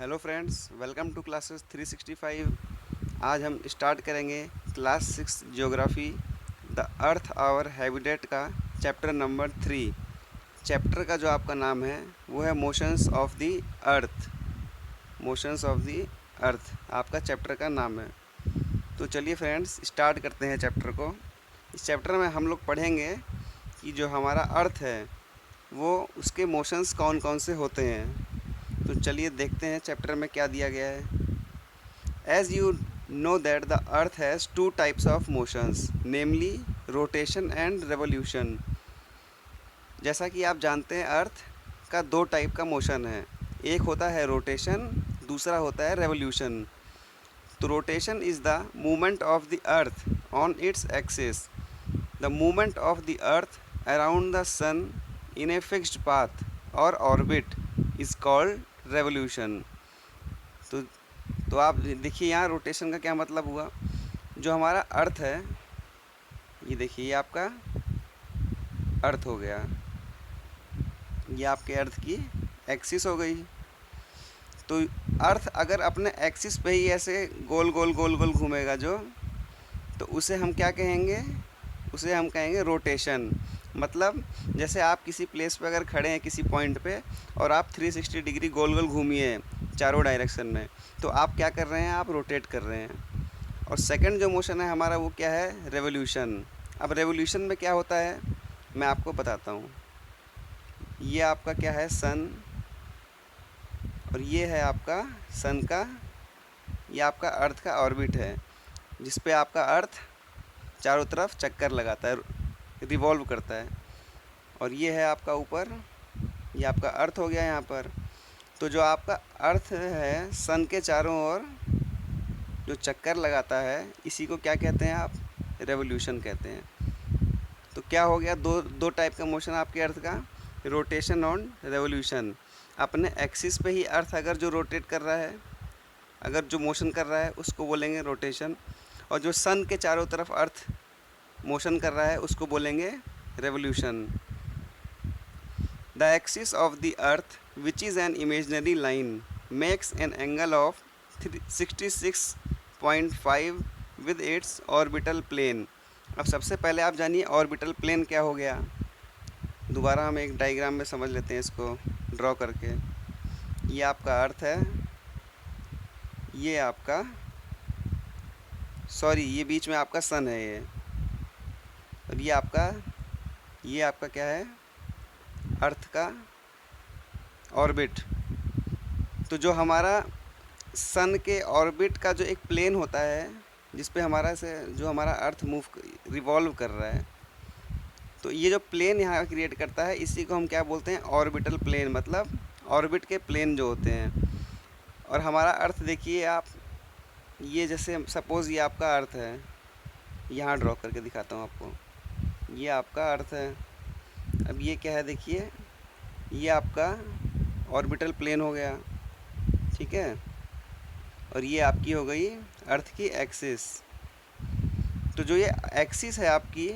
Hello friends, welcome to classes 365। आज हम start करेंगे class 6 geography the earth our habitat का चैप्टर नंबर 3। चैप्टर का जो आपका नाम है वो है motions of the earth. Motions of the earth आपका चैप्टर का नाम है। तो चलिए फ्रेंड्स, स्टार्ट करते हैं चैप्टर को। इस चैप्टर में हम लोग पढ़ेंगे कि जो हमारा अर्थ है वो उसके मोशंस कौन कौन से होते हैं। तो चलिए देखते हैं चैप्टर में क्या दिया गया है। As you know that the earth has two types of motions, namely rotation and revolution. जैसा कि आप जानते हैं अर्थ का दो टाइप का मोशन है, एक होता है रोटेशन, दूसरा होता है रेवोल्यूशन। तो rotation is the movement of the earth on its axis. The movement of the earth around the sun in a fixed path और ऑर्बिट इज़ कॉल्ड रेवोल्यूशन। तो आप देखिए यहाँ रोटेशन का क्या मतलब हुआ। जो हमारा अर्थ है, ये देखिए, ये आपका अर्थ हो गया, ये आपके अर्थ की एक्सिस हो गई। तो अर्थ अगर अपने एक्सिस पे ही ऐसे गोल गोल गोल गोल घूमेगा जो, तो उसे हम क्या कहेंगे, उसे हम कहेंगे रोटेशन। मतलब जैसे आप किसी प्लेस पे अगर खड़े हैं किसी पॉइंट पे और आप 360 डिग्री गोल गोल घूमिए चारों डायरेक्शन में, तो आप क्या कर रहे हैं, आप रोटेट कर रहे हैं। और सेकंड जो मोशन है हमारा वो क्या है, रेवोल्यूशन। अब रेवोल्यूशन में क्या होता है मैं आपको बताता हूँ। ये आपका क्या है, सन, और ये है आपका सन का, ये आपका अर्थ का ऑर्बिट है जिस पे आपका अर्थ चारों तरफ चक्कर लगाता है, रिवॉल्व करता है। और ये है आपका ऊपर, ये आपका अर्थ हो गया यहाँ पर। तो जो आपका अर्थ है सन के चारों ओर जो चक्कर लगाता है, इसी को क्या कहते हैं आप, रेवोल्यूशन कहते हैं। तो क्या हो गया, दो दो टाइप का मोशन आपके अर्थ का, रोटेशन और रेवोल्यूशन। अपने एक्सिस पे ही अर्थ अगर जो रोटेट कर रहा है, अगर जो मोशन कर रहा है उसको बोलेंगे रोटेशन, और जो सन के चारों तरफ अर्थ मोशन कर रहा है उसको बोलेंगे revolution. The axis of the earth which is an imaginary line makes an angle of 66.5 with its orbital plane. अब सबसे पहले आप जानिए ऑर्बिटल प्लेन क्या हो गया। दोबारा हम एक डायग्राम में समझ लेते हैं इसको ड्रॉ करके। ये आपका अर्थ है, ये आपका, सॉरी, ये बीच में आपका सन है ये, और ये आपका क्या है, अर्थ का ऑर्बिट। तो जो हमारा सन के ऑर्बिट का जो एक प्लेन होता है जिस पे हमारा से जो हमारा अर्थ मूव रिवॉल्व कर रहा है, तो ये जो प्लेन यहाँ क्रिएट करता है इसी को हम क्या बोलते हैं, ऑर्बिटल प्लेन, मतलब ऑर्बिट के प्लेन जो होते हैं। और हमारा अर्थ देखिए आप, ये जैसे सपोज़ ये आपका अर्थ है, यहाँ ड्रॉ करके दिखाता हूँ आपको। ये आपका अर्थ है। अब ये क्या है, देखिए, ये आपका ऑर्बिटल प्लेन हो गया, ठीक है। और ये आपकी हो गई अर्थ की एक्सिस। तो जो ये एक्सिस है आपकी,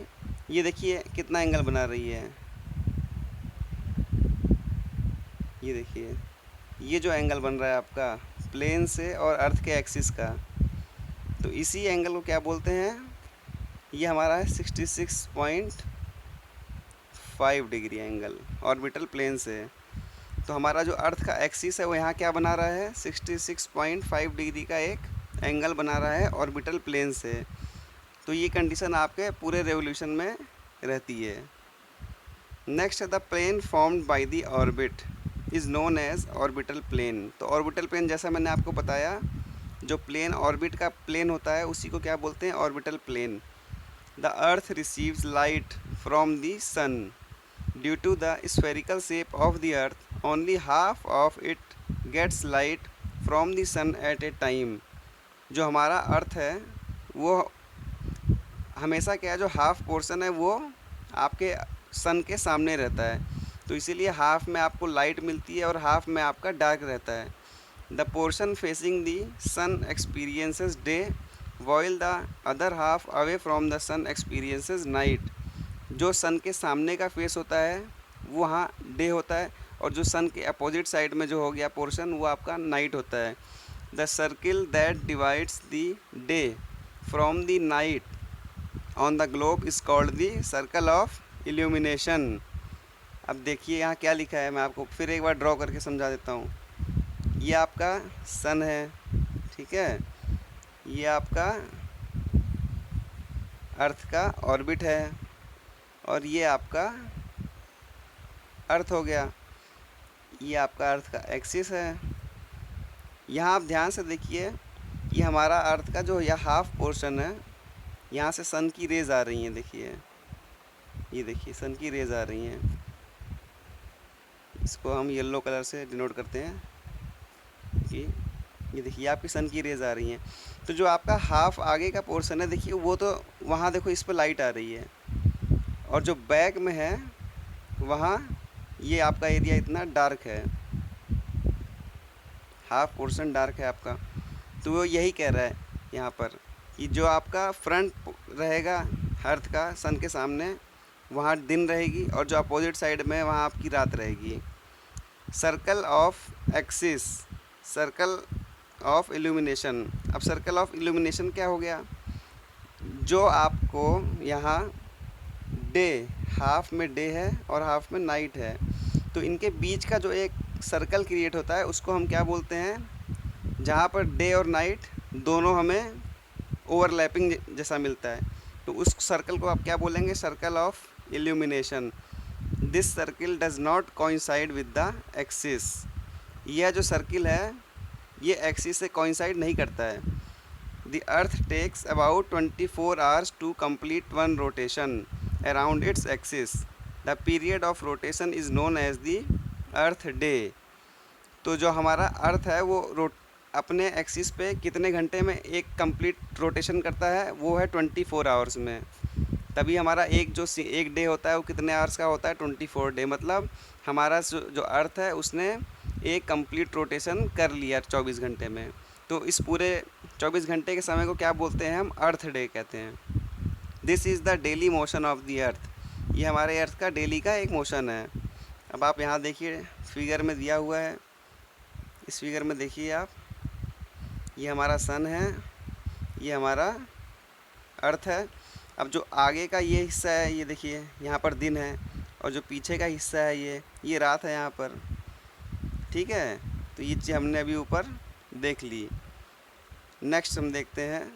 ये देखिए कितना एंगल बना रही है, ये देखिए, ये जो एंगल बन रहा है आपका प्लेन से और अर्थ के एक्सिस का, तो इसी एंगल को क्या बोलते हैं, ये हमारा है 66.5 डिग्री एंगल ऑर्बिटल प्लेन से। तो हमारा जो अर्थ का एक्सिस है वो यहाँ क्या बना रहा है, 66.5 डिग्री का एक एंगल बना रहा है ऑर्बिटल प्लेन से। तो ये कंडीशन आपके पूरे रेवोल्यूशन में रहती है। नेक्स्ट है the plane formed by the orbit is known as orbital plane. तो ऑर्बिटल प्लेन जैसा मैंने आपको बताया, जो प्लेन ऑर्बिट का प्लेन होता है उसी को क्या बोलते हैं, orbital plane. The earth receives light from the sun due to the spherical shape of the earth, only half of it gets light from the sun at a time. जो हमारा अर्थ है वो हमेशा क्या है, जो हाफ पोर्शन है वो आपके सन के सामने रहता है, तो इसीलिए हाफ में आपको लाइट मिलती है और हाफ में आपका डार्क रहता है। The portion facing the sun experiences day while the other half away from the sun experiences night. जो सन के सामने का फेस होता है वो वहाँ डे होता है, और जो सन के अपोजिट साइड में जो हो गया पोर्शन वो आपका नाइट होता है। The circle that divides the day from the night on the globe is called the circle of illumination. अब देखिए यहाँ क्या लिखा है, मैं आपको फिर एक बार ड्रॉ करके समझा देता हूँ। ये आपका सन है, ठीक है, ये आपका अर्थ का ऑर्बिट है और ये आपका अर्थ हो गया, ये आपका अर्थ का एक्सिस है। यहाँ आप ध्यान से देखिए कि हमारा अर्थ का जो यह हाफ पोर्शन है, यहाँ से सन की रेज आ रही हैं, देखिए ये देखिए सन की रेज आ रही हैं, इसको हम येलो कलर से डिनोट करते हैं कि ये देखिए आपकी सन की रेज आ रही हैं। तो जो आपका हाफ आगे का पोर्शन है देखिए वो तो वहाँ देखो इस पर लाइट आ रही है, और जो बैक में है वहाँ ये आपका एरिया इतना डार्क है, हाफ पोर्शन डार्क है आपका। तो वो यही कह रहा है यहाँ पर कि जो आपका फ्रंट रहेगा अर्थ का सन के सामने वहाँ दिन रहेगी, और जो अपोजिट साइड में है वहाँ आपकी रात रहेगी। Circle of axis, circle of illumination. अब सर्कल ऑफ इल्यूमिनेशन क्या हो गया, जो आपको यहाँ डे, हाफ में डे है और हाफ में नाइट है, तो इनके बीच का जो एक सर्कल क्रिएट होता है उसको हम क्या बोलते हैं, जहाँ पर डे और नाइट दोनों हमें ओवरलैपिंग जैसा मिलता है, तो उस सर्कल को आप क्या बोलेंगे, circle of illumination. This circle does not coincide with the axis. यह जो सर्किल है ये एक्सिस से कोइंसाइड नहीं करता है। The earth takes about 24 hours to complete one rotation around its axis. The period of rotation is known as the earth day. तो जो हमारा अर्थ है वो अपने एक्सिस पे कितने घंटे में एक कंप्लीट रोटेशन करता है, वो है 24 आवर्स में। तभी हमारा एक डे होता है वो कितने आवर्स का होता है, 24 डे। मतलब हमारा जो अर्थ है उसने एक कंप्लीट रोटेशन कर लिया 24 घंटे में। तो इस पूरे 24 घंटे के समय को क्या बोलते हैं हम, अर्थ डे कहते हैं। This is the daily motion of the अर्थ। ये हमारे अर्थ का डेली का एक मोशन है। अब आप यहाँ देखिए फिगर में दिया हुआ है, इस फिगर में देखिए आप, ये हमारा सन है, ये हमारा अर्थ है। अब जो आगे का ये हिस्सा है ये देखिए यहाँ पर दिन है, और जो पीछे का हिस्सा है ये रात है यहाँ पर, ठीक है। तो ये चीज़ हमने अभी ऊपर देख ली। नेक्स्ट हम देखते हैं,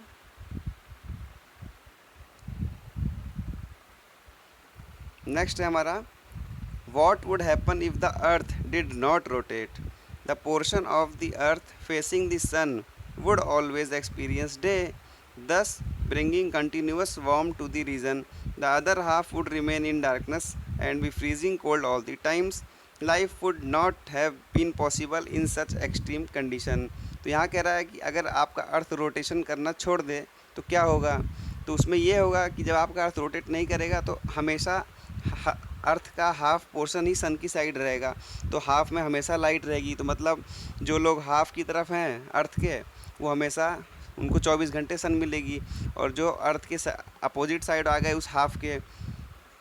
नेक्स्ट है हमारा what would happen if the earth did not rotate. The portion of the earth facing the sun would always experience day, thus bringing continuous warmth to the region. The other half would remain in darkness and be freezing cold all the times. Life would not have been possible in such extreme condition. तो यहाँ कह रहा है कि अगर आपका earth rotation करना छोड़ दे तो क्या होगा, तो उसमें ये होगा कि जब आपका अर्थ रोटेट नहीं करेगा तो हमेशा अर्थ का हाफ पोर्शन ही सन की साइड रहेगा, तो हाफ में हमेशा लाइट रहेगी। तो मतलब जो लोग हाफ की तरफ हैं अर्थ के वो हमेशा उनको 24 घंटे सन मिलेगी, और जो अर्थ के अपोजिट साइड आ गए उस हाफ के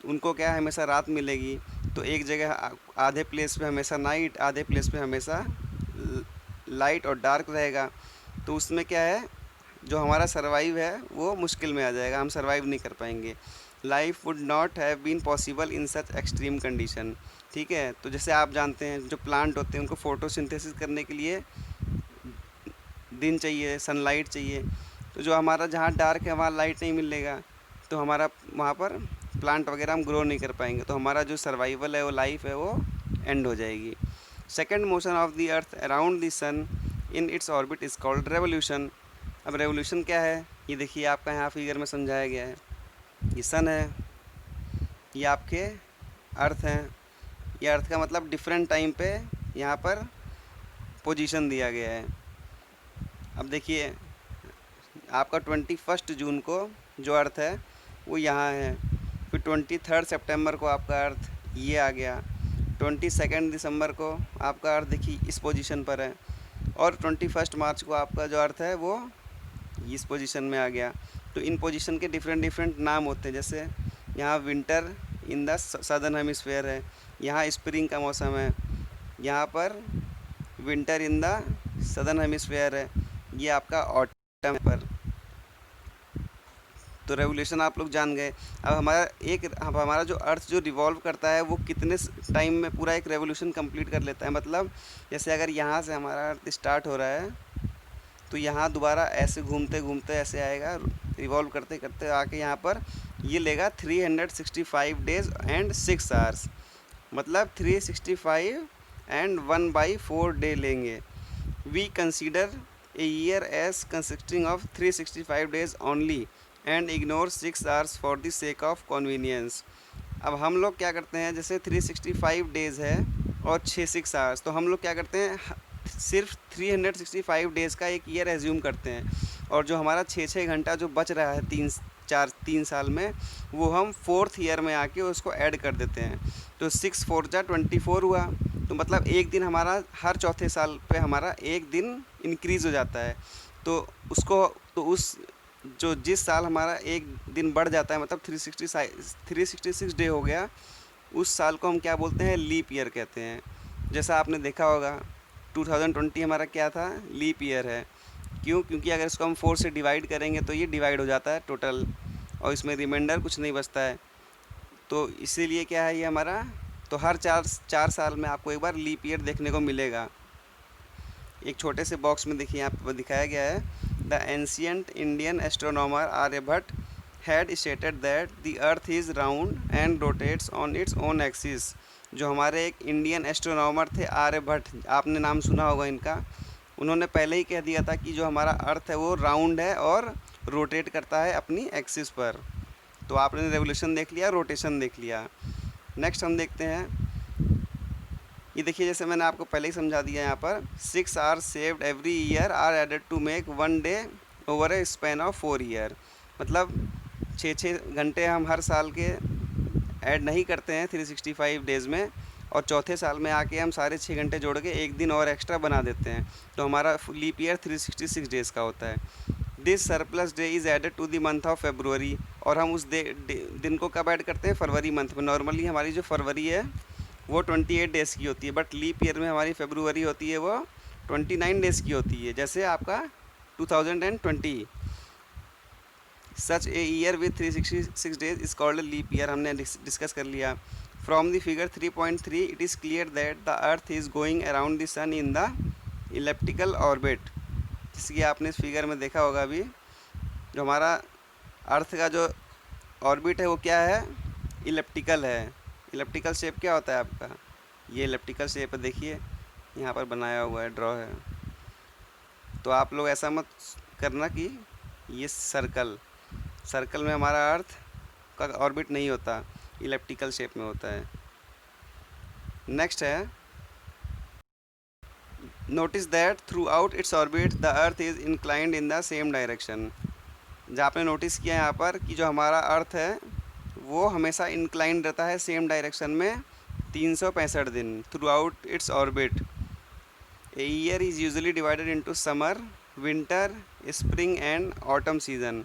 उनको क्या है, हमेशा रात मिलेगी। तो एक जगह आधे प्लेस पे हमेशा नाइट, आधे प्लेस पे हमेशा लाइट और डार्क रहेगा। तो उसमें क्या है, जो हमारा सर्वाइव है वो मुश्किल में आ जाएगा, हम सर्वाइव नहीं कर पाएंगे। Life would not have been possible in such extreme condition, ठीक है। तो जैसे आप जानते हैं जो प्लांट होते हैं उनको फोटोसिंथेसिस करने के लिए दिन चाहिए, सनलाइट चाहिए। तो जो हमारा जहाँ डार्क है वहाँ लाइट नहीं मिलेगा, तो हमारा वहाँ पर प्लांट वगैरह हम ग्रो नहीं कर पाएंगे, तो हमारा जो सर्वाइवल है वो लाइफ है वो एंड हो जाएगी। Second motion of the earth around the sun in its orbit is called revolution. अब रेवोल्यूशन क्या है, ये देखिए आपका यहाँ फिगर में समझाया गया है। ये सन है, ये आपके अर्थ हैं, ये अर्थ का मतलब डिफरेंट टाइम पे यहाँ पर पोजीशन दिया गया है। अब देखिए आपका 21 जून को जो अर्थ है वो यहाँ है, फिर 23 सितंबर को आपका अर्थ ये आ गया, 22 दिसंबर को आपका अर्थ देखिए इस पोजीशन पर है, और 21 मार्च को आपका जो अर्थ है वो इस पोजीशन में आ गया। तो इन पोजीशन के डिफरेंट नाम होते हैं, जैसे यहाँ winter in the southern hemisphere है, यहाँ स्प्रिंग का मौसम है, यहाँ पर winter in the southern hemisphere है, ये आपका ऑटम पर। तो रेवोल्यूशन आप लोग जान गए। अब हमारा जो अर्थ जो रिवॉल्व करता है वो कितने टाइम में पूरा एक रेवोल्यूशन कंप्लीट कर लेता है। मतलब जैसे अगर यहाँ से हमारा अर्थ स्टार्ट हो रहा है तो यहाँ दोबारा ऐसे घूमते घूमते ऐसे आएगा, रिवॉल्व करते करते आके यहाँ पर ये लेगा 365 डेज एंड 6 आवर्स। मतलब 365 एंड 1/4 डे लेंगे। We consider a year as consisting of 365 days only and ignore 6 hours for the sake of convenience. अब हम लोग क्या करते हैं, जैसे 365 डेज़ है और 6 आवर्स, तो हम लोग क्या करते हैं, सिर्फ 365 डेज़ का एक ईयर एज्यूम करते हैं, और जो हमारा 6 घंटा जो बच रहा है 3 साल में, वो हम 4th ईयर में आके उसको ऐड कर देते हैं। तो 6 4 जा 24 हुआ। तो मतलब एक दिन हमारा हर चौथे साल पे हमारा एक दिन इंक्रीज़ हो जाता है। तो उसको तो उस जो जिस साल हमारा एक दिन बढ़ जाता है, मतलब 366 डे हो गया, उस साल को हम क्या बोलते हैं, लीप ईयर कहते हैं। जैसा आपने देखा होगा 2020 हमारा क्या था, लीप ईयर है। क्यों? क्योंकि अगर इसको हम 4 से डिवाइड करेंगे तो ये डिवाइड हो जाता है टोटल, और इसमें रिमाइंडर कुछ नहीं बचता है। तो इसीलिए क्या है ये हमारा, तो हर चार साल में आपको एक बार लीप ईयर देखने को मिलेगा। एक छोटे से बॉक्स में देखिए यहाँ पर दिखाया गया है, the ancient Indian astronomer Aryabhatta had stated that the earth is round and rotates on its own axis. जो हमारे एक इंडियन एस्ट्रोनॉमर थे आर्यभट्ट, आपने नाम सुना होगा इनका, उन्होंने पहले ही कह दिया था कि जो हमारा अर्थ है वो राउंड है और रोटेट करता है अपनी एक्सिस पर। तो आपने रेवोल्यूशन देख लिया, रोटेशन देख लिया। नेक्स्ट हम देखते हैं, ये देखिए जैसे मैंने आपको पहले ही समझा दिया, यहाँ पर 6 hours saved every year are added to make 1 day over a span of 4 year. मतलब 6 घंटे हम हर साल के ऐड नहीं करते हैं 365 डेज़ में, और चौथे साल में आके हम सारे 6 घंटे जोड़ के एक दिन और एक्स्ट्रा बना देते हैं, तो हमारा लीप ईयर 366 डेज़ का होता है। This surplus day is added to the month of February, और हम उस दिन को कब ऐड करते हैं, फरवरी मंथ में। नॉर्मली हमारी जो फरवरी है वो 28 डेज़ की होती है, बट लीप ईयर में हमारी फेब्रुवरी होती है वो 29 डेज़ की होती है, जैसे आपका 2020। Such a year with 366 days is called leap year, हमने डिस्कस कर लिया। From the figure 3.3 it is clear that the earth is going around the sun in the elliptical orbit. जैसे कि आपने इस फिगर में देखा होगा अभी, जो हमारा अर्थ का जो ऑर्बिट है वो क्या है, इलेप्टिकल है। इलेप्टिकल शेप क्या होता है आपका, ये इलेप्टिकल शेप है, देखिए यहाँ पर बनाया हुआ है, ड्रॉ है। तो आप लोग ऐसा मत करना कि ये सर्कल में हमारा अर्थ का ऑर्बिट नहीं होता, इलेप्टिकल शेप में होता है। नेक्स्ट है, notice that through out its orbit the earth is inclined in the same direction. जहाँ आपने नोटिस किया यहाँ पर कि जो हमारा अर्थ है वो हमेशा इंक्लाइंड रहता है सेम डायरेक्शन में 365 दिन throughout its orbit. A year is usually divided into summer, winter, spring and autumn season.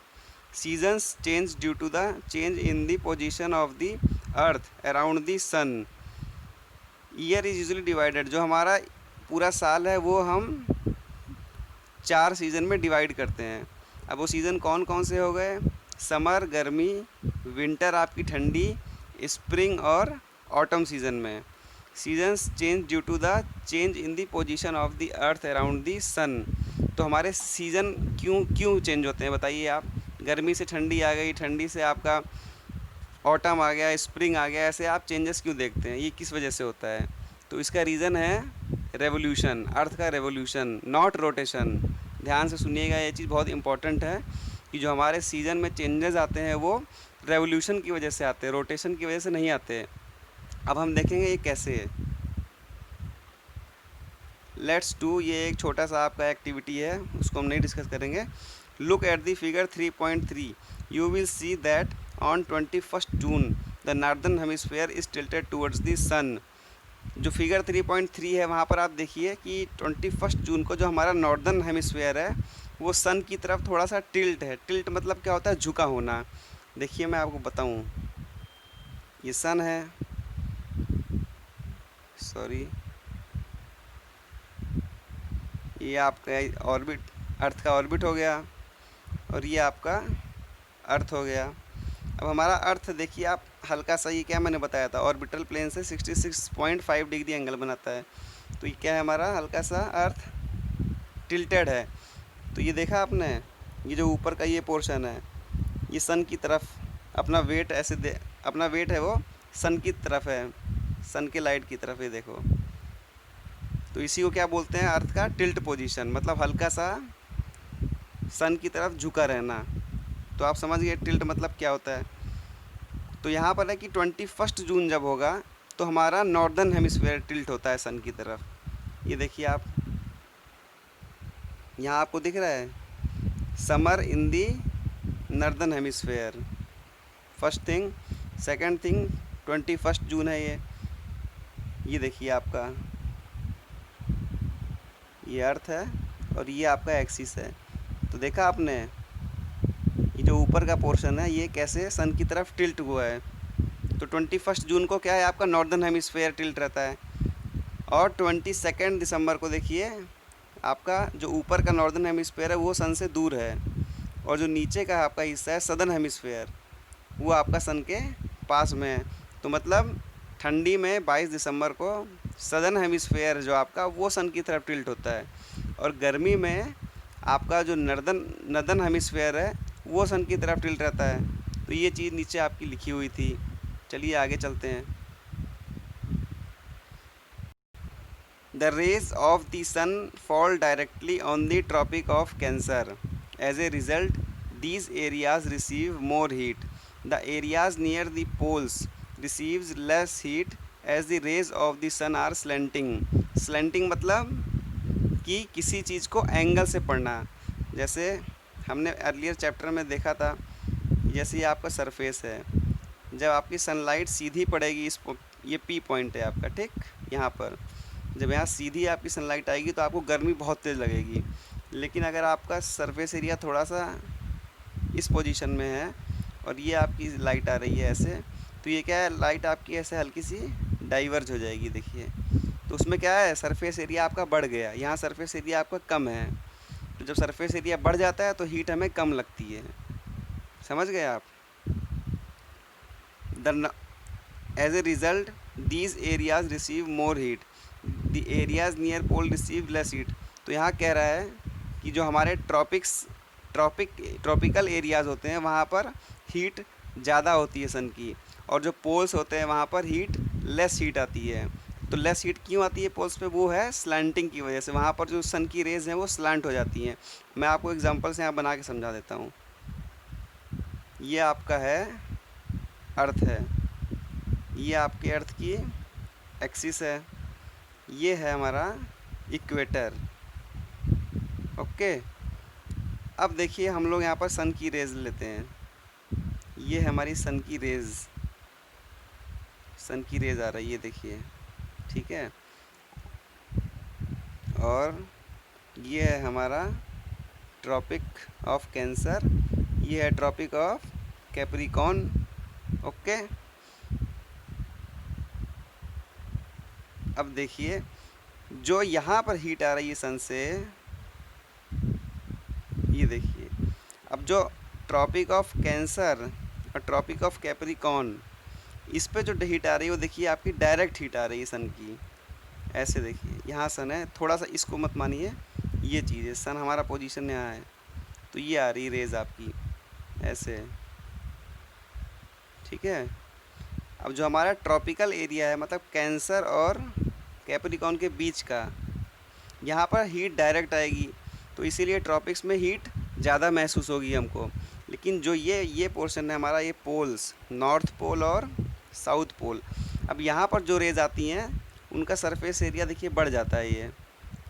Seasons change due to the change in the position of the earth around the sun. Year is usually divided, जो हमारा पूरा साल है वो हम 4 season में divide करते हैं। अब वो सीज़न कौन कौन से हो गए, समर गर्मी, विंटर आपकी ठंडी, स्प्रिंग और ऑटम सीज़न में। Seasons change due to the change in the position of the earth around the sun. तो हमारे सीज़न क्यों चेंज होते हैं बताइए आप। गर्मी से ठंडी आ गई, ठंडी से आपका ऑटम आ गया, स्प्रिंग आ गया, ऐसे आप चेंजेस क्यों देखते हैं, ये किस वजह से होता है। तो इसका रीज़न है रेवोल्यूशन, अर्थ का रेवोल्यूशन, नॉट रोटेशन। ध्यान से सुनिएगा, ये चीज़ बहुत इंपॉर्टेंट है कि जो हमारे सीज़न में चेंजेस आते हैं वो रेवोल्यूशन की वजह से आते हैं, रोटेशन की वजह से नहीं आते। अब हम देखेंगे ये कैसे है। लेट्स डू, ये एक छोटा सा आपका एक्टिविटी है, उसको हम नहीं डिस्कस करेंगे। Look at the figure 3.3, you will see that on 21 June the northern hemisphere is tilted towards the sun. जो फिगर 3.3 है वहाँ पर आप देखिए कि 21 जून को जो हमारा नॉर्दर्न हेमिस्फीयर है वो सन की तरफ थोड़ा सा टिल्ट है। टिल्ट मतलब क्या होता है, झुका होना। देखिए मैं आपको बताऊँ, ये सन है, सॉरी ये आपका ऑर्बिट, अर्थ का ऑर्बिट हो गया, और ये आपका अर्थ हो गया। अब हमारा अर्थ देखिए आप, हल्का सा, ये क्या मैंने बताया था, ऑर्बिटल प्लेन से 66.5 डिग्री एंगल बनाता है। तो ये क्या है हमारा, हल्का सा अर्थ टिल्टेड है। तो ये देखा आपने, ये जो ऊपर का ये पोर्शन है, ये सन की तरफ अपना वेट ऐसे दे, अपना वेट है वो सन की तरफ है, सन के लाइट की तरफ, ये देखो। तो इसी को क्या बोलते हैं, अर्थ का टिल्ट पोजीशन, मतलब हल्का सा सन की तरफ झुका रहना। तो आप समझ गए टिल्ट मतलब क्या होता है। तो यहाँ पर है कि 21 जून जब होगा तो हमारा नॉर्दर्न हेमिस्फेयर टिल्ट होता है सन की तरफ। ये देखिए आप, यहाँ आपको दिख रहा है summer in the northern hemisphere, first thing. Second thing 21 जून है ये देखिए आपका, ये अर्थ है और ये आपका एक्सिस है। तो देखा आपने, ये जो ऊपर का पोर्शन है ये कैसे सन की तरफ टिल्ट हुआ है। तो 21 जून को क्या है, आपका नॉर्दर्न हेमिस्फेयर टिल्ट रहता है। और 22 दिसंबर को देखिए, आपका जो ऊपर का नॉर्दर्न हेमिस्फेयर है वो सन से दूर है, और जो नीचे का आपका हिस्सा है सदर्न हेमिस्फेयर, वो आपका सन के पास में है। तो मतलब ठंडी में 22 दिसंबर को सदर्न हेमिस्फेयर जो आपका वो सन की तरफ टिल्ट होता है, और गर्मी में आपका जो नर्दर्न हेमिस्फेयर है वो सन की तरफ टिल्ट रहता है। तो ये चीज़ नीचे आपकी लिखी हुई थी। चलिए आगे चलते हैं। The rays of the sun fall directly on the Tropic of Cancer. As a result these areas receive more heat. The areas near the poles receives less heat as the rays of the sun are slanting. Slanting मतलब कि किसी चीज़ को angle से पढ़ना। जैसे हमने earlier chapter में देखा था, जैसे ये आपका सरफेस है, जब आपकी सनलाइट सीधी पड़ेगी इस ये पी पॉइंट है आपका, ठीक, यहाँ पर जब यहाँ सीधी आपकी सनलाइट आएगी तो आपको गर्मी बहुत तेज़ लगेगी। लेकिन अगर आपका सरफेस एरिया थोड़ा सा इस पोजीशन में है और ये आपकी लाइट आ रही है ऐसे, तो ये क्या है, लाइट आपकी ऐसे हल्की सी डाइवर्ज हो जाएगी, देखिए। तो उसमें क्या है, सरफेस एरिया आपका बढ़ गया, यहाँ सरफेस एरिया आपका कम है। तो जब सरफेस एरिया बढ़ जाता है तो हीट हमें कम लगती है। समझ गए आप। The as a result these areas receive more heat, the areas near pole receive less heat. तो यहाँ कह रहा है कि जो हमारे ट्रॉपिकल एरियाज़ होते हैं वहाँ पर हीट ज़्यादा होती है सन की, और जो पोल्स होते हैं वहाँ पर हीट लेस हीट आती है। तो लेस हीट क्यों आती है पोल्स पे, वो है स्लैंटिंग की वजह से, वहाँ पर जो सन की रेज़ हैं वो स्लैंट हो जाती हैं। मैं आपको एग्जांपल से यहाँ बना के समझा देता हूँ। ये आपका है अर्थ है, ये आपके अर्थ की एक्सिस है, ये है हमारा इक्वेटर। ओके, अब देखिए हम लोग यहाँ पर सन की रेज़ लेते हैं, ये है हमारी सन की रेज़, सन की रेज़ आ रही है, देखिए, ठीक है। और ये है हमारा ट्रॉपिक ऑफ कैंसर, ये है ट्रॉपिक ऑफ कैप्रिकॉर्न। ओके, अब देखिए जो यहाँ पर हीट आ रही है सन से, ये देखिए, अब जो ट्रॉपिक ऑफ कैंसर और ट्रॉपिक ऑफ कैप्रिकॉर्न, इस पे जो हीट आ रही है वो देखिए आपकी डायरेक्ट हीट आ रही है सन की। ऐसे देखिए यहाँ सन है, थोड़ा सा इसको मत मानिए, ये चीज़ है, सन हमारा पोजीशन यहाँ है, तो ये आ रही रेज़ आपकी ऐसे, ठीक है। अब जो हमारा ट्रॉपिकल एरिया है, मतलब कैंसर और कैप्रिकॉर्न के बीच का, यहाँ पर हीट डायरेक्ट आएगी, तो इसीलिए ट्रॉपिक्स में हीट ज़्यादा महसूस होगी हमको। लेकिन जो ये पोर्शन है हमारा, ये पोल्स, नॉर्थ पोल और साउथ पोल, अब यहाँ पर जो रेज़ आती हैं उनका सरफेस एरिया देखिए बढ़ जाता है ये,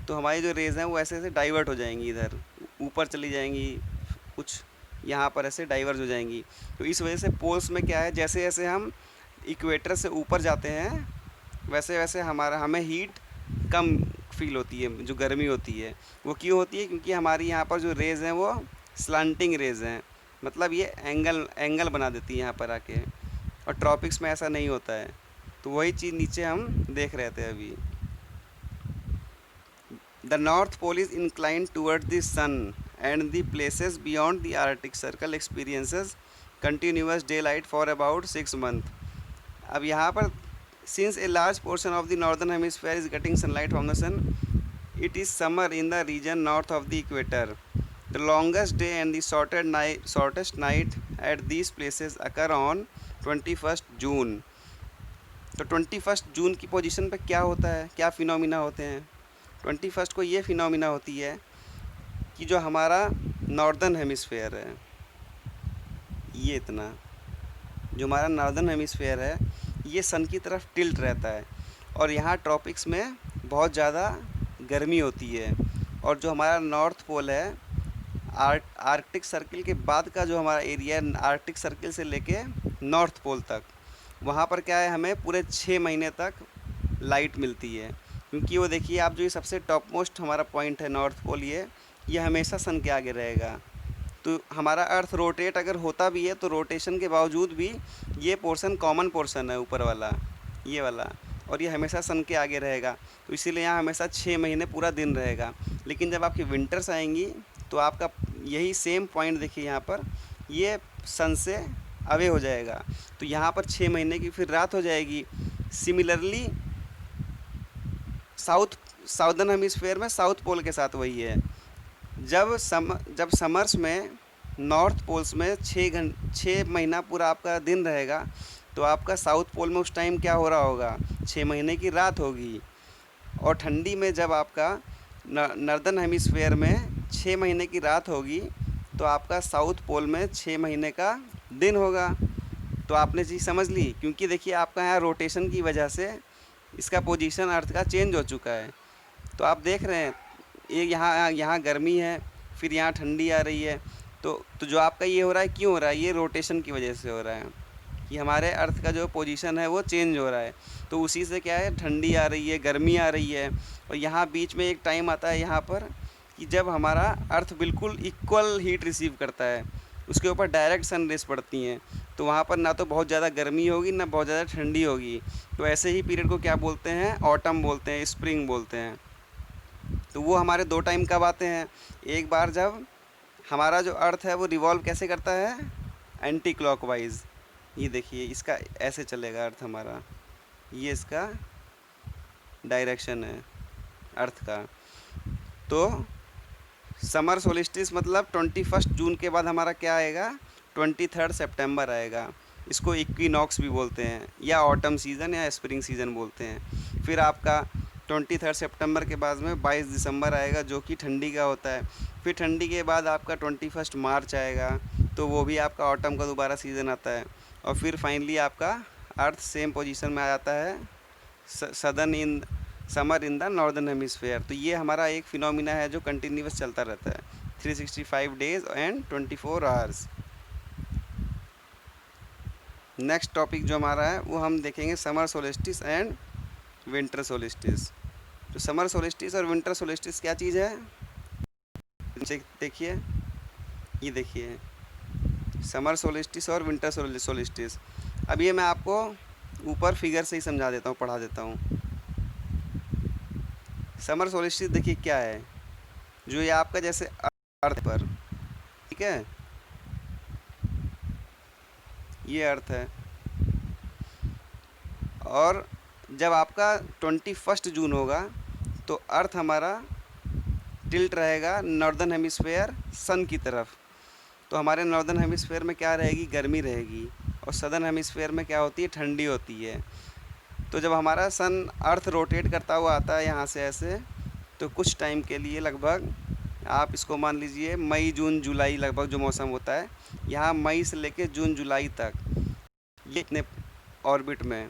तो हमारी जो रेज़ हैं वो ऐसे ऐसे डाइवर्ट हो जाएंगी, इधर ऊपर चली जाएंगी, कुछ यहाँ पर ऐसे डाइवर्ज हो जाएंगी। तो इस वजह से पोल्स में क्या है, जैसे जैसे हम इक्वेटर से ऊपर जाते हैं वैसे वैसे हमें हीट कम फील होती है, जो गर्मी होती है वो क्यों होती है, क्योंकि हमारी यहाँ पर जो रेज़ हैं वो स्लांटिंग रेज़ हैं, मतलब ये एंगल बना देती है यहाँ पर आके, और ट्रॉपिक्स में ऐसा नहीं होता है। तो वही चीज़ नीचे हम देख रहे थे अभी, The North Pole is inclined toward the sun, and the places beyond the Arctic Circle experiences continuous daylight for about 6 months. अब यहाँ पर since a large portion of the northern hemisphere is getting sunlight from the sun, it is summer in the region north of the equator. The longest day and the shortest night at these places occur on 21st June. तो 21st जून की position पे क्या होता है, क्या phenomena होते हैं? 21st को ये फिनोमिना होती है कि जो हमारा नॉर्दर्न हेमिस्फेयर है, ये इतना जो हमारा नॉर्दर्न हेमिस्फेयर है ये सन की तरफ टिल्ट रहता है, और यहाँ ट्रॉपिक्स में बहुत ज़्यादा गर्मी होती है। और जो हमारा नॉर्थ पोल है, आर्कटिक सर्किल के बाद का जो हमारा एरिया है, आर्कटिक सर्किल से लेके नॉर्थ पोल तक, वहाँ पर क्या है, हमें पूरे 6 महीने तक लाइट मिलती है। क्योंकि वो देखिए आप, जो ये सबसे टॉप मोस्ट हमारा पॉइंट है नॉर्थ पोल, ये हमेशा सन के आगे रहेगा। तो हमारा अर्थ रोटेट अगर होता भी है तो रोटेशन के बावजूद भी ये पोर्शन कॉमन पोर्शन है ऊपर वाला, ये वाला, और ये हमेशा सन के आगे रहेगा। तो इसीलिए यहाँ हमेशा 6 महीने पूरा दिन रहेगा। लेकिन जब आपकी विंटर्स आएंगी तो आपका यही सेम पॉइंट देखिए यहाँ पर, ये सन से अवे हो जाएगा। तो यहाँ पर 6 महीने की फिर रात हो जाएगी। सिमिलरली साउदर्न हेमिस्फेयर में साउथ पोल के साथ वही है। जब समर्स में नॉर्थ पोल्स में 6 महीना पूरा आपका दिन रहेगा, तो आपका साउथ पोल में उस टाइम क्या हो रहा होगा, 6 महीने की रात होगी। और ठंडी में जब आपका नॉर्दर्न हेमिस्फेयर में 6 महीने की रात होगी, तो आपका साउथ पोल में 6 महीने का दिन होगा। तो आपने चीज़ समझ ली, क्योंकि देखिए आपका यहाँ रोटेशन की वजह से इसका पोजीशन अर्थ का चेंज हो चुका है। तो आप देख रहे हैं, एक यहाँ गर्मी है, फिर यहाँ ठंडी आ रही है। तो जो आपका ये हो रहा है, क्यों हो रहा है? ये रोटेशन की वजह से हो रहा है कि हमारे अर्थ का जो पोजीशन है वो चेंज हो रहा है। तो उसी से क्या है, ठंडी आ रही है, गर्मी आ रही है। और यहाँ बीच में एक टाइम आता है यहाँ पर कि जब हमारा अर्थ बिल्कुल इक्वल हीट रिसीव करता है, उसके ऊपर डायरेक्ट सन रेस पड़ती हैं। तो वहाँ पर ना तो बहुत ज़्यादा गर्मी होगी, ना बहुत ज़्यादा ठंडी होगी। तो ऐसे ही पीरियड को क्या बोलते हैं, ऑटम बोलते हैं, स्प्रिंग बोलते हैं। तो वो हमारे 2 टाइम कब आते हैं? एक बार जब हमारा जो अर्थ है वो रिवॉल्व कैसे करता है, एंटी क्लॉकवाइज। ये देखिए इसका ऐसे चलेगा अर्थ हमारा, ये इसका डायरेक्शन है अर्थ का। तो समर सोलिस्टिस मतलब 21 जून के बाद हमारा क्या आएगा, 23 सितंबर आएगा। इसको इक्विनॉक्स भी बोलते हैं, या ऑटम सीज़न या स्प्रिंग सीज़न बोलते हैं। फिर आपका 23 सितंबर के बाद में 22 दिसंबर आएगा, जो कि ठंडी का होता है। फिर ठंडी के बाद आपका 21 मार्च आएगा, तो वो भी आपका ऑटम का दोबारा सीज़न आता है। और फिर फाइनली आपका अर्थ सेम पोजीशन में आ जाता है, summer in the northern hemisphere. तो ये हमारा एक फिनोमिना है जो कंटिन्यूस चलता रहता है 365 days and 24 hours. Next topic जो हमारा है वो हम देखेंगे summer solstice and winter solstice. तो समर सोलिस्टिस और विंटर सोलिस्टिस क्या चीज़ है, देखिए, ये देखिए समर सोलिस्टिस और विंटर सोलिस्टिस। अब ये मैं आपको ऊपर फिगर से ही समझा देता हूँ, पढ़ा देता हूँ। समर सोलिस्टिस देखिए क्या है, जो ये आपका जैसे अर्थ पर, ठीक है, ये अर्थ है। और जब आपका 21 जून होगा तो अर्थ हमारा टिल्ट रहेगा नॉर्दर्न हेमिस्फेयर सन की तरफ। तो हमारे नॉर्दर्न हेमिस्फेयर में क्या रहेगी, गर्मी रहेगी, और सदर्न हेमिस्फेयर में क्या होती है, ठंडी होती है। तो जब हमारा सन अर्थ रोटेट करता हुआ आता है यहाँ से ऐसे, तो कुछ टाइम के लिए, लगभग आप इसको मान लीजिए मई जून जुलाई लगभग जो मौसम होता है, यहाँ मई से लेके जून जुलाई तक, ये इतने ऑर्बिट में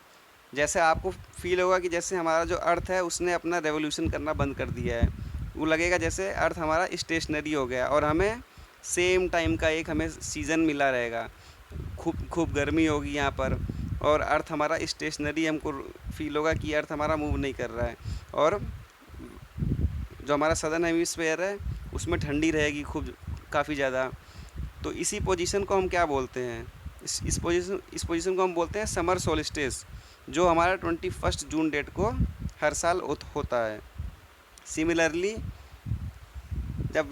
जैसे आपको फील होगा कि जैसे हमारा जो अर्थ है उसने अपना रेवोल्यूशन करना बंद कर दिया है। वो लगेगा जैसे अर्थ हमारा स्टेशनरी हो गया, और हमें सेम टाइम का एक हमें सीज़न मिला रहेगा। खूब गर्मी होगी यहाँ पर, और अर्थ हमारा स्टेशनरी, हमको फील होगा कि अर्थ हमारा मूव नहीं कर रहा है। और जो हमारा सदर्न हेमिस्फेयर है उसमें ठंडी रहेगी खूब, काफ़ी ज़्यादा। तो इसी पोजीशन को हम क्या बोलते हैं, इस पोजीशन को हम बोलते हैं समर सोलिस्टिस, जो हमारा 21 जून डेट को हर साल होता है। सिमिलरली जब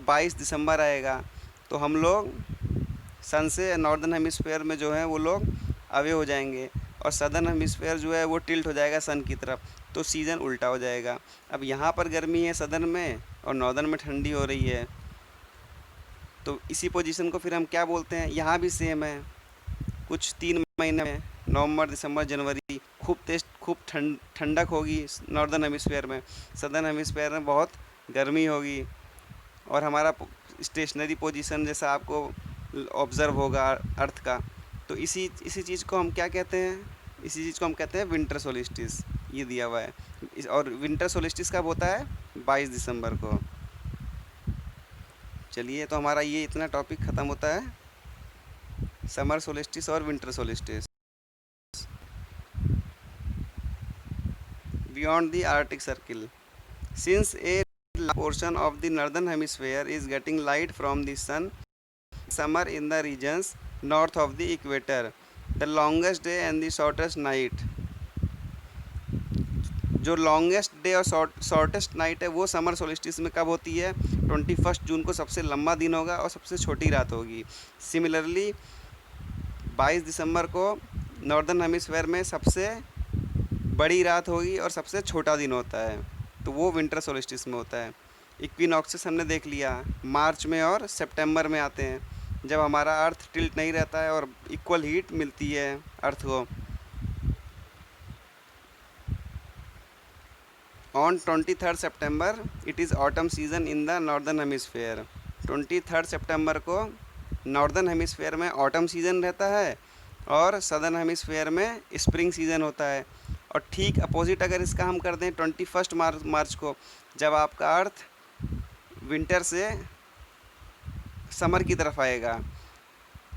22 दिसंबर आएगा तो हम लोग सन से नॉर्दर्न हेमिस्फेयर में जो है वो लोग अवे हो जाएंगे और सदर्न हेमिस्फेयर जो है वो टिल्ट हो जाएगा सन की तरफ, तो सीज़न उल्टा हो जाएगा। अब यहाँ पर गर्मी है सदर्न में और नॉर्दर्न में ठंडी हो रही है, तो इसी पोजीशन को फिर हम क्या बोलते हैं, यहाँ भी सेम है। कुछ 3 महीने में नवंबर दिसंबर जनवरी खूब ठंडक होगी नॉर्दर्न हेमिस्फेयर में, सदर्न हेमिस्फेयर में बहुत गर्मी होगी और हमारा स्टेशनरी पोजीशन जैसा आपको ऑब्ज़र्व होगा अर्थ का। तो इसी चीज़ को हम क्या कहते हैं, इसी चीज़ को हम कहते हैं विंटर सोलिस्टिस, ये दिया हुआ है। और विंटर सोलिस्टिस कब होता है, 22 दिसंबर को। चलिए, तो हमारा ये इतना टॉपिक ख़त्म होता है, समर सोलिस्टिस और winter solstice. Beyond the Arctic circle, since A portion of the northern hemisphere is getting light from the sun, summer in the regions north of the equator, the longest day and the shortest night, जो longest day और shortest night है वो summer solstice में कब होती है, 21 जून को सबसे लंबा दिन होगा और सबसे छोटी रात होगी। सिमिलरली 22 दिसंबर को नॉर्दर्न हेमिस्फेयर में सबसे बड़ी रात होगी और सबसे छोटा दिन होता है, तो वो विंटर सोलिस्टिस में होता है। इक्विनॉक्सेस हमने देख लिया, मार्च में और सितंबर में आते हैं, जब हमारा अर्थ टिल्ट नहीं रहता है और इक्वल हीट मिलती है अर्थ को। On 23 September it is autumn season in the northern hemisphere. 23 सितंबर को नॉर्दर्न हेमिस्फेयर में ऑटम सीज़न रहता है और सदर्न हेमिस्फेयर में स्प्रिंग सीज़न होता है। और ठीक अपोजिट अगर इसका हम कर दें 21 मार्च को, जब आपका अर्थ विंटर से समर की तरफ आएगा,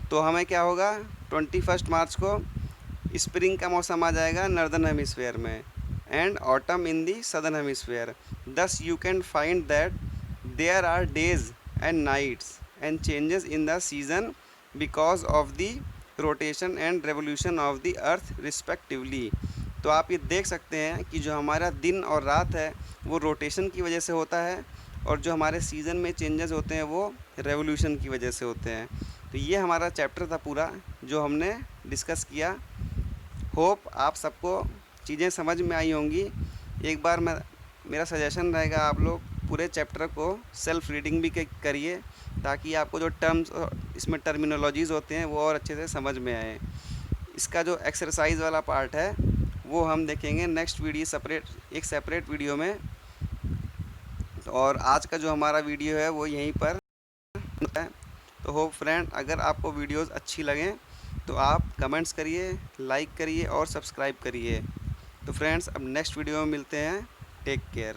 तो हमें क्या होगा, 21 मार्च को स्प्रिंग का मौसम आ जाएगा नॉर्दर्न हेमिस्फेयर में and autumn in the southern hemisphere. Thus you can find that there are days and nights and changes in the season because of the rotation and revolution of the earth respectively. तो आप ये देख सकते हैं कि जो हमारा दिन और रात है वो रोटेशन की वजह से होता है और जो हमारे सीज़न में चेंजेस होते हैं वो रेवोल्यूशन की वजह से होते हैं। तो ये हमारा चैप्टर था पूरा जो हमने डिस्कस किया। होप आप सबको चीज़ें समझ में आई होंगी। एक बार मेरा सजेशन रहेगा, आप लोग पूरे चैप्टर को सेल्फ रीडिंग भी करिए ताकि आपको जो टर्म्स और इसमें टर्मिनोलॉजीज़ होते हैं वो और अच्छे से समझ में आए। इसका जो एक्सरसाइज वाला पार्ट है वो हम देखेंगे नेक्स्ट वीडियो एक सेपरेट वीडियो में। और आज का जो हमारा वीडियो है वो यहीं पर है। तो होप फ्रेंड, अगर आपको वीडियोस अच्छी लगें तो आप कमेंट्स करिए, लाइक करिए और सब्सक्राइब करिए। तो फ्रेंड्स, अब नेक्स्ट वीडियो में मिलते हैं। Take care.